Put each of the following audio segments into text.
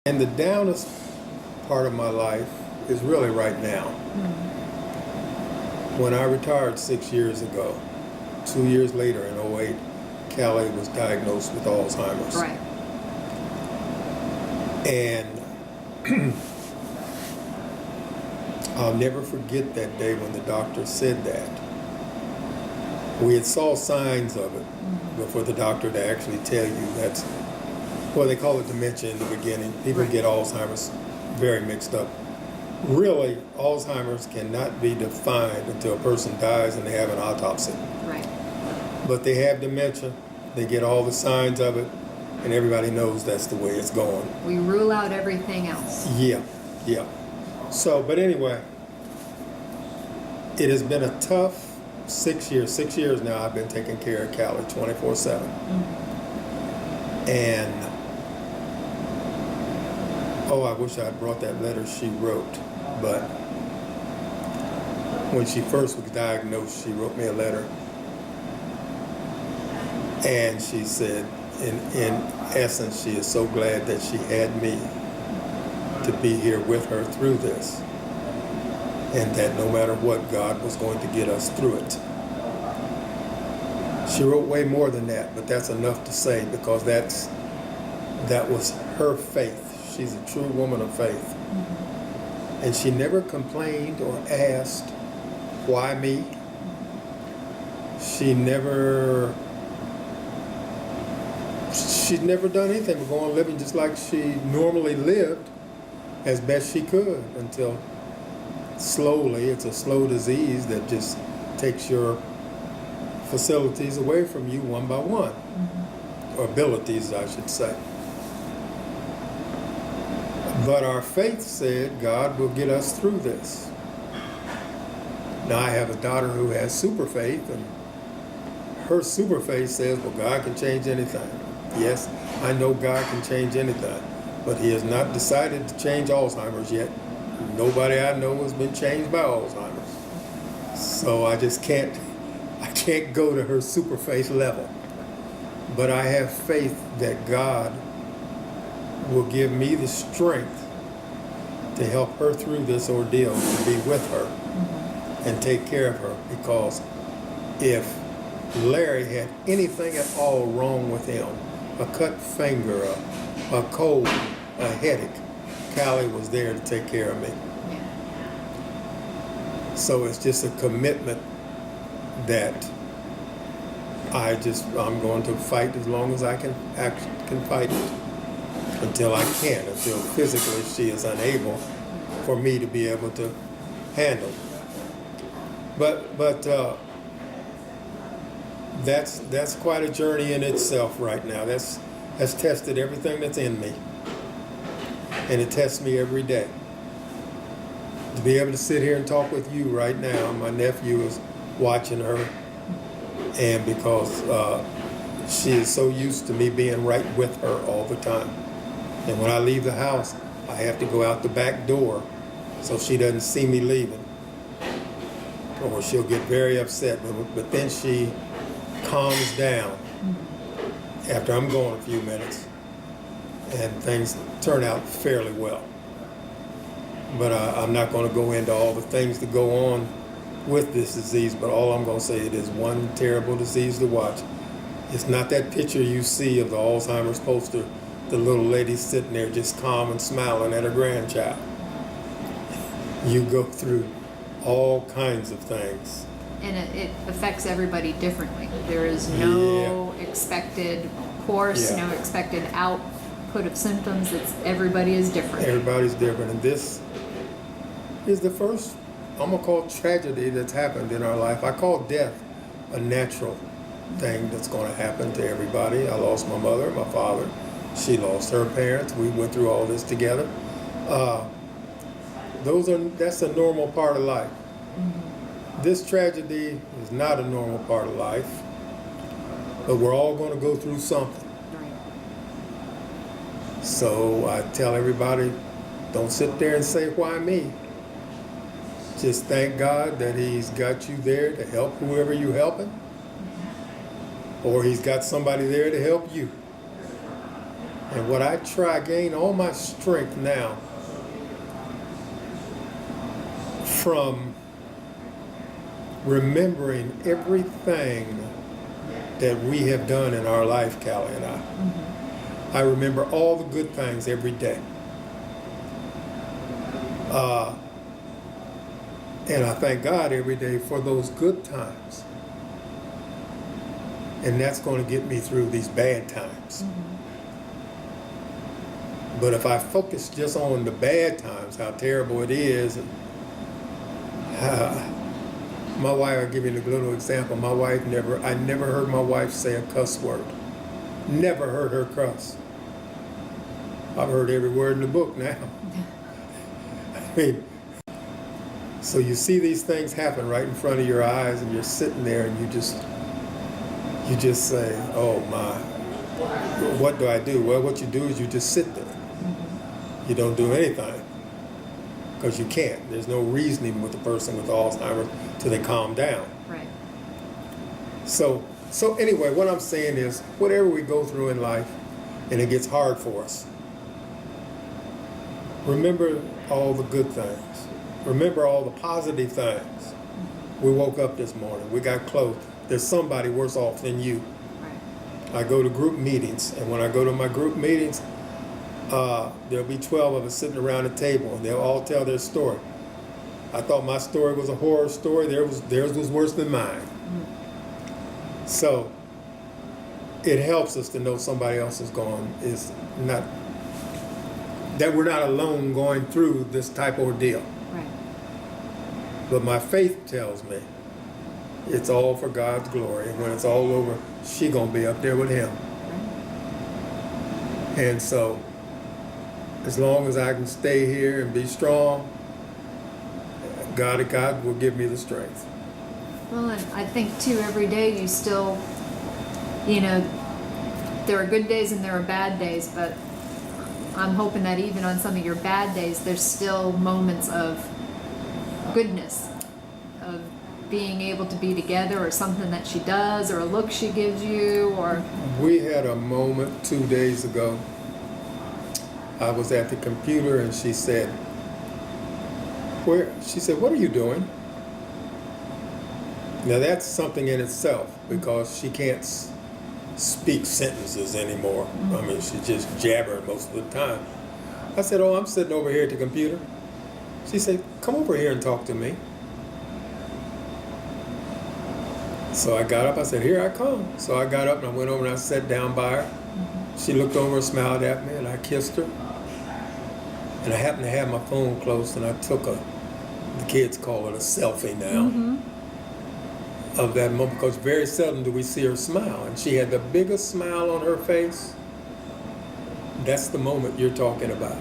And the downest part of my life is really right now. When I retired 6 years ago, 2 years later in '08, Callie was diagnosed with Alzheimer's. Right. And I'll never forget that day when the doctor said that. We had saw signs of it before the doctor to actually tell you that's, well, they call it dementia in the beginning. People Right. get Alzheimer's very mixed up. Really, Alzheimer's cannot be defined until a person dies and they have an autopsy. Right. But they have dementia, they get all the signs of it, and everybody knows that's the way it's going. We rule out everything else. Yeah. So, but anyway, it has been a tough 6 years. 6 years now I've been taking care of Callie 24/7. And, I wish I had brought that letter she wrote, but when she first was diagnosed, she wrote me a letter. And she said, in essence, she is so glad that she had me to be here with her through this. And that no matter what, God was going to get us through it. She wrote way more than that, but that's enough to say because that was her faith. She's a true woman of faith. And she never complained or asked, why me? She'd never done anything but go on living just like she normally lived as best she could until slowly, it's a slow disease that just takes your facilities away from you one by one, or abilities, I should say. But our faith said God will get us through this. Now I have a daughter who has super faith, and her super faith says, well, God can change anything. Yes, I know God can change anything, but he has not decided to change Alzheimer's yet. Nobody I know has been changed by Alzheimer's. So I can't go to her super faith level. But I have faith that God will give me the strength to help her through this ordeal, to be with her and take care of her. Because if Larry had anything at all wrong with him, a cut finger, a cold, a headache, Callie was there to take care of me. So it's just a commitment that I'm going to fight as long as I can fight it. Until I can, until physically she is unable for me to be able to handle. But that's quite a journey in itself right now. That's tested everything that's in me, and it tests me every day. To be able to sit here and talk with you right now, my nephew is watching her, and because she is so used to me being right with her all the time. And when I leave the house, I have to go out the back door so she doesn't see me leaving. Or she'll get very upset. But then she calms down after I'm gone a few minutes, and things turn out fairly well. But I'm not going to go into all the things that go on with this disease, but all I'm going to say, it is one terrible disease to watch. It's not that picture you see of the Alzheimer's poster, the little lady sitting there just calm and smiling at her grandchild. You go through all kinds of things. And it affects everybody differently. There is no expected course, no expected output of symptoms. Everybody is different. Everybody's different. And this is the first, I'm going to call tragedy that's happened in our life. I call death a natural thing that's going to happen to everybody. I lost my mother, my father. She lost her parents. We went through all this together. That's a normal part of life. This tragedy is not a normal part of life, but we're all going to go through something. Right. So I tell everybody, don't sit there and say, why me? Just thank God that he's got you there to help whoever you're helping, or he's got somebody there to help you. And what I try, gain all my strength now from remembering everything that we have done in our life, Callie and I. I remember all the good things every day. And I thank God every day for those good times. And that's going to get me through these bad times. But if I focus just on the bad times, how terrible it is, and my wife, I'll give you a little example. My wife I never heard my wife say a cuss word. Never heard her cuss. I've heard every word in the book now. I mean, so you see these things happen right in front of your eyes, and you're sitting there, and you just say, "Oh my, what do I do?" Well, what you do is you just sit there. You don't do anything because you can't. There's no reasoning with a person with Alzheimer's till they calm down. Right. So anyway, what I'm saying is, whatever we go through in life, and it gets hard for us, remember all the good things. Remember all the positive things. We woke up this morning. We got clothes. There's somebody worse off than you. Right. I go to group meetings, and when I go to my group meetings, there'll be 12 of us sitting around a table, and they'll all tell their story. I thought my story was a horror story. Theirs was worse than mine. So it helps us to know somebody else is that we're not alone going through this type of ordeal. Right. But my faith tells me it's all for God's glory, and when it's all over, she gonna be up there with him. And so, as long as I can stay here and be strong, God will give me the strength. Well, and I think too, every day you still, there are good days and there are bad days, but I'm hoping that even on some of your bad days, there's still moments of goodness, of being able to be together, or something that she does, or a look she gives you, or... We had a moment 2 days ago. I was at the computer, and she said, what are you doing? Now that's something in itself, because she can't speak sentences anymore. I mean, she just jabbered most of the time. I said, oh, I'm sitting over here at the computer. She said, come over here and talk to me. So I got up, I said, here I come. So I got up and I went over and I sat down by her. She looked over and smiled at me, and I kissed her. And I happened to have my phone close, and I took the kids call it a selfie now, of that moment, because very seldom do we see her smile. And she had the biggest smile on her face. That's the moment you're talking about.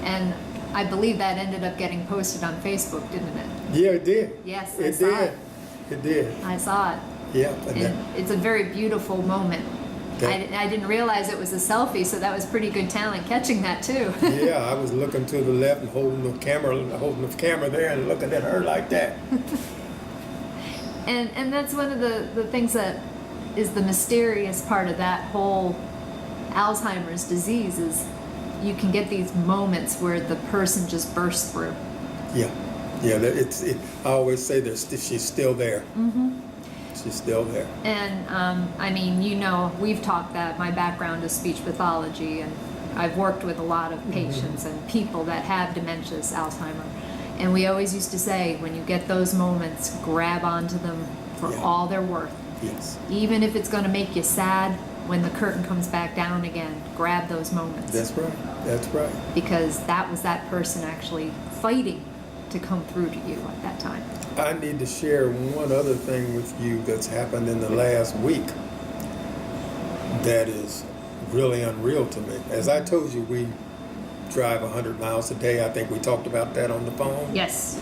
And I believe that ended up getting posted on Facebook, didn't it? Yeah, it did. Yes, it did. It did. I saw it. Yeah. And it's a very beautiful moment. I didn't realize it was a selfie, so that was pretty good talent catching that too. Yeah, I was looking to the left and holding the camera there and looking at her like that. And that's one of the things that is the mysterious part of that whole Alzheimer's disease, is you can get these moments where the person just bursts through. Yeah. I always say she's still there. She's still there. And I mean, we've talked that my background is speech pathology, and I've worked with a lot of patients and people that have dementia, Alzheimer. And we always used to say, when you get those moments, grab onto them for all they're worth. Yes. Even if it's going to make you sad, when the curtain comes back down again, grab those moments. That's right. That's right. Because that was that person actually fighting to come through to you at that time. I need to share one other thing with you that's happened in the last week that is really unreal to me. As I told you, we drive 100 miles a day. I think we talked about that on the phone. Yes.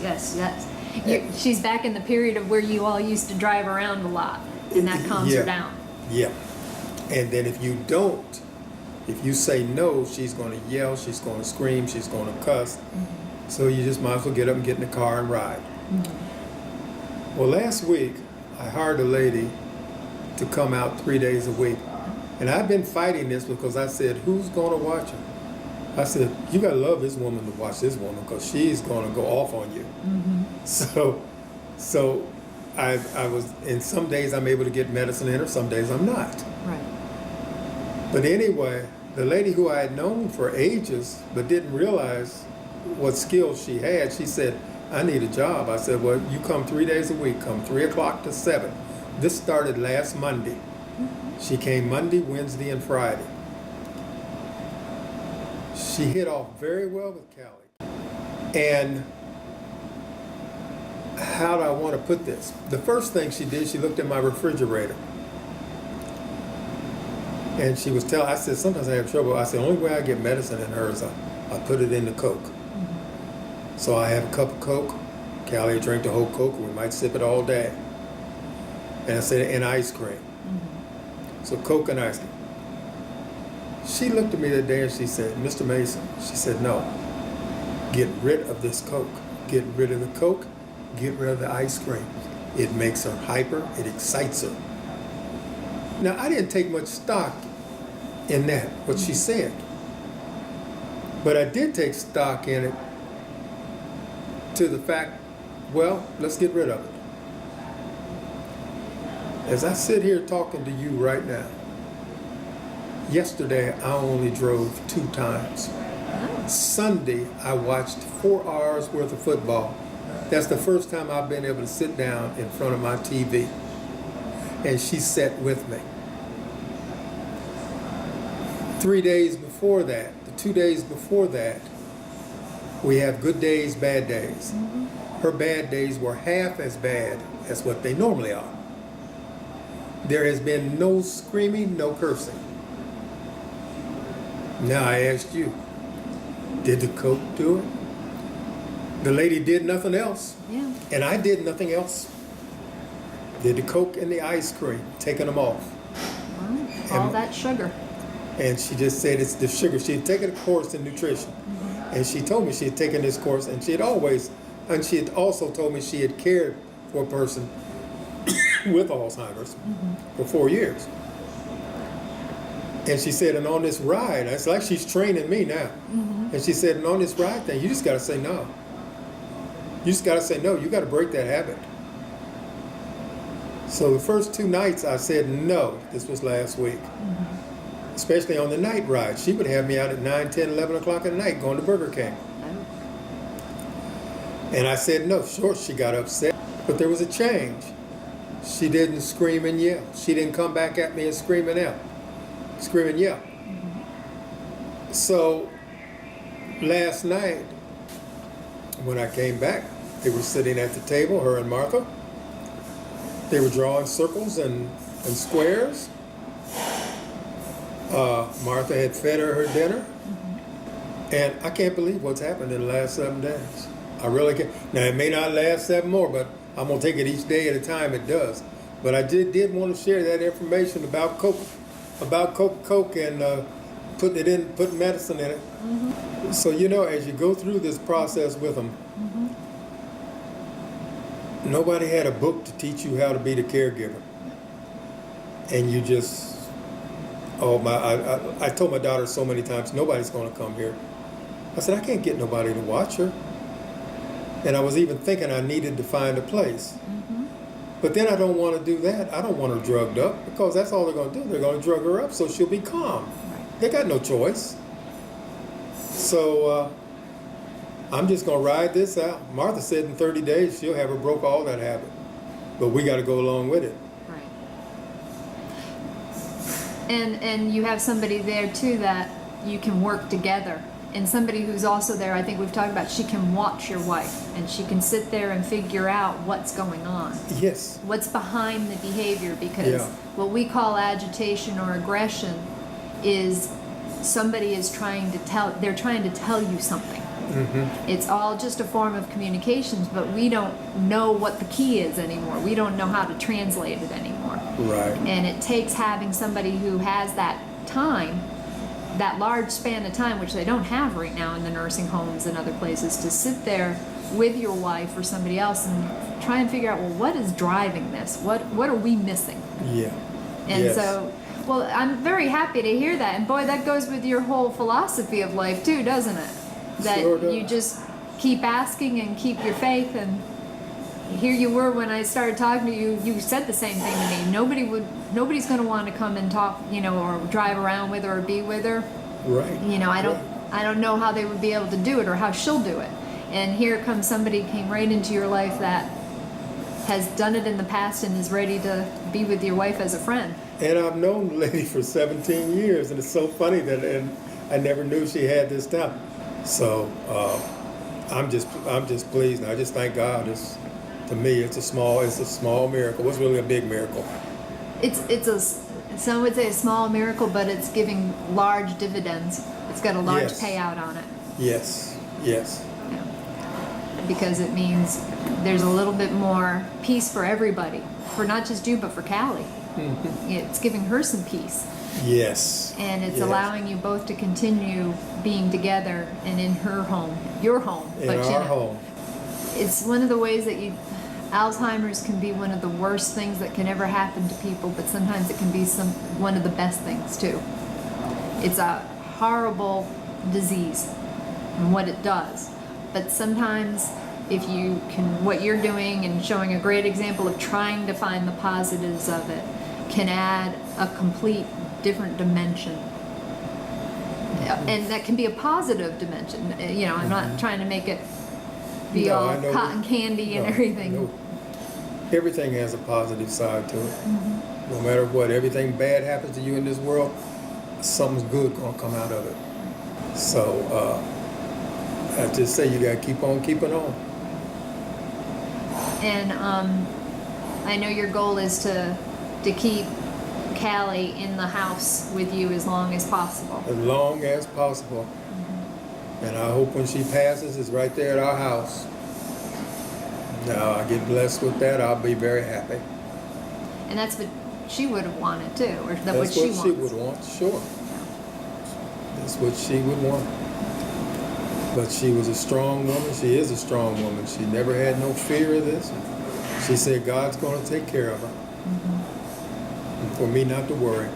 She's back in the period of where you all used to drive around a lot, and that calms her down. Yeah. And then if you say no, she's going to yell, she's going to scream, she's going to cuss. So you just might as well get up and get in the car and ride. Well, last week, I hired a lady to come out 3 days a week And I've been fighting this because I said, who's going to watch her? I said, you got to love this woman to watch this woman because she's going to go off on you. So I was, and some days I'm able to get medicine in her, some days I'm not. Right. But anyway, the lady who I had known for ages but didn't realize what skills she had, she said, I need a job. I said, well, you come 3 days a week, come 3 o'clock to 7. This started last Monday. She came Monday, Wednesday, and Friday. She hit off very well with Callie. And how do I want to put this? The first thing she did, she looked at my refrigerator. And she was telling, I said, sometimes I have trouble. I said, the only way I get medicine in her is I put it in the Coke. So I have a cup of Coke. Callie drank the whole Coke. We might sip it all day. And I said, and ice cream. So Coke and ice cream. She looked at me that day and she said, Mr. Mason, she said, no, get rid of this Coke. Get rid of the Coke, get rid of the ice cream. It makes her hyper, it excites her. Now, I didn't take much stock in that, what she said. But I did take stock in it to the fact, well, let's get rid of it. As I sit here talking to you right now, yesterday I only drove 2 times. Sunday I watched 4 hours worth of football. That's the first time I've been able to sit down in front of my TV. And she sat with me. 3 days before that, the 2 days before that, we have good days, bad days. Her bad days were half as bad as what they normally are. There has been no screaming, no cursing. Now I asked you, did the Coke do it? The lady did nothing else. Yeah. And I did nothing else. Did the Coke and the ice cream, taking them off. Well, all that sugar. And she just said it's the sugar. She had taken a course in nutrition. And she told me she had taken this course, and she had also told me she had cared for a person with Alzheimer's for 4 years. And she said, and on this ride, it's like she's training me now. And she said, and on this ride thing, you just got to say no. You just got to say no. You got to break that habit. So the first 2 nights I said no. This was last week. Especially on the night ride. She would have me out at 9, 10, 11 o'clock at night going to Burger King. And I said no. Sure, she got upset. But there was a change. She didn't scream and yell. She didn't come back at me and scream and yell. Scream and yell. So last night, when I came back, they were sitting at the table, her and Martha. They were drawing circles and squares. Martha had fed her dinner. And I can't believe what's happened in the last 7 days. I really can't. Now, it may not last 7 more, but I'm going to take it each day at a time it does. But I did want to share that information about Coke and putting medicine in it. So, as you go through this process with them, nobody had a book to teach you how to be the caregiver. And you just... I told my daughter so many times, nobody's going to come here. I said, I can't get nobody to watch her. And I was even thinking I needed to find a place. But then I don't want to do that. I don't want her drugged up because that's all they're going to do. They're going to drug her up so she'll be calm. They got no choice. So I'm just going to ride this out. Martha said in 30 days she'll have her broke all that habit. But we got to go along with it. And you have somebody there too that you can work together, and somebody who's also there, I think we've talked about, she can watch your wife and she can sit there and figure out what's going on. Yes. What's behind the behavior, because what we call agitation or aggression is somebody is trying to tell you something. It's all just a form of communications, but we don't know what the key is anymore. We don't know how to translate it anymore. Right. And it takes having somebody who has that time, that large span of time, which they don't have right now in the nursing homes and other places, to sit there with your wife or somebody else and try and figure out, well, what is driving this? What are we missing? Yeah. And so Well, I'm very happy to hear that. And boy, that goes with your whole philosophy of life too, doesn't it? That Sure does. you just keep asking and keep your faith. And here you were when I started talking to you, you said the same thing to me. Nobody's going to want to come and talk, or drive around with her or be with her. Right. I don't know how they would be able to do it or how she'll do it. And here comes somebody came right into your life that has done it in the past and is ready to be with your wife as a friend. And I've known the lady for 17 years, and it's so funny that and I never knew she had this talent. So I'm just pleased. And I just thank God. To me, it's a small miracle. It's really a big miracle. Some would say a small miracle, but it's giving large dividends. It's got a large Yes. payout on it. Yes. Yes. Yeah. Because it means there's a little bit more peace for everybody, for not just you, but for Callie. It's giving her some peace. Yes. And it's Yes. allowing you both to continue being together and in her home, your home. In our home. It's one of the ways that Alzheimer's can be one of the worst things that can ever happen to people, but sometimes it can be one of the best things too. It's a horrible disease and what it does. But sometimes if you can, what you're doing and showing a great example of trying to find the positives of it, can add a complete different dimension. And that can be a positive dimension. I'm not trying to make it be No, all I know cotton candy and No, everything. no. Everything has a positive side to it. No matter what, everything bad happens to you in this world, something's good gonna come out of it. So I just say you gotta keep on keeping on. And I know your goal is to keep Callie in the house with you as long as possible. As long as possible. And I hope when she passes, it's right there at our house. Now I get blessed with that, I'll be very happy. And that's what she would have wanted too, or That's what she wants. would want, sure. That's what she would want. But she was a strong woman. She is a strong woman. She never had no fear of this. She said God's going to take care of her. And for me not to worry.